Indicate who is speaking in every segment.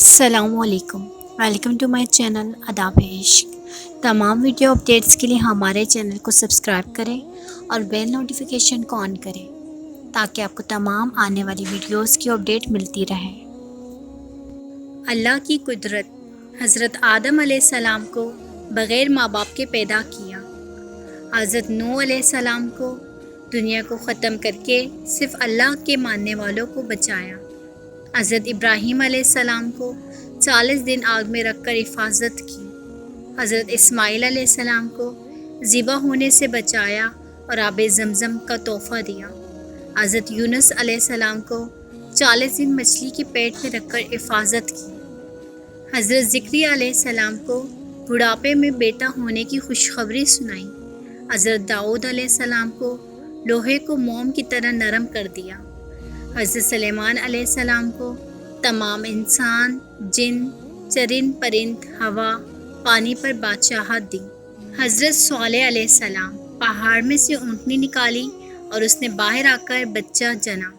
Speaker 1: السلام علیکم، welcome to my channel آداب عشق۔ تمام ویڈیو اپڈیٹس کے لیے ہمارے چینل کو سبسکرائب کریں اور بیل نوٹیفیکیشن کو آن کریں تاکہ آپ کو تمام آنے والی ویڈیوز کی اپڈیٹ ملتی رہے۔ اللہ کی قدرت۔ حضرت آدم علیہ السلام کو بغیر ماں باپ کے پیدا کیا۔ حضرت نوح علیہ السلام کو دنیا کو ختم کر کے صرف اللہ کے ماننے والوں کو بچایا۔ حضرت ابراہیم علیہ السلام کو 40 دن آگ میں رکھ کر حفاظت کی۔ حضرت اسماعیل علیہ السلام کو ذبح ہونے سے بچایا اور آب زمزم کا تحفہ دیا۔ حضرت یونس علیہ السلام کو 40 دن مچھلی کے پیٹ میں رکھ کر حفاظت کی۔ حضرت زکریا علیہ السلام کو بڑھاپے میں بیٹا ہونے کی خوشخبری سنائی۔ حضرت داؤد علیہ السلام کو لوہے کو موم کی طرح نرم کر دیا۔ حضرت سلیمان علیہ السلام کو تمام انسان، جن، چرند پرند، ہوا، پانی پر بادشاہت دی۔ حضرت صالح علیہ السلام پہاڑ میں سے اونٹنی نکالی اور اس نے باہر آ کر بچہ جنا۔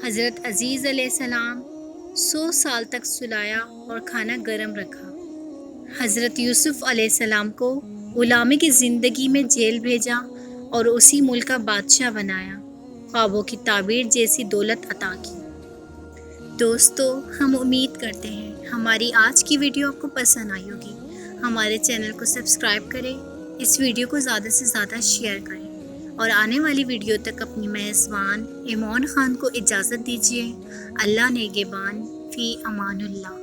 Speaker 1: حضرت عزیز علیہ السلام 100 سال تک سلایا اور کھانا گرم رکھا۔ حضرت یوسف علیہ السلام کو غلامی کی زندگی میں جیل بھیجا اور اسی ملک کا بادشاہ بنایا، خوابوں کی تعبیر جیسی دولت عطا کی۔ دوستو، ہم امید کرتے ہیں ہماری آج کی ویڈیو آپ کو پسند آئی ہوگی۔ ہمارے چینل کو سبسکرائب کریں، اس ویڈیو کو زیادہ سے زیادہ شیئر کریں اور آنے والی ویڈیو تک اپنی میزبان ایمان خان کو اجازت دیجیے۔ اللہ نگہبان، فی امان اللہ۔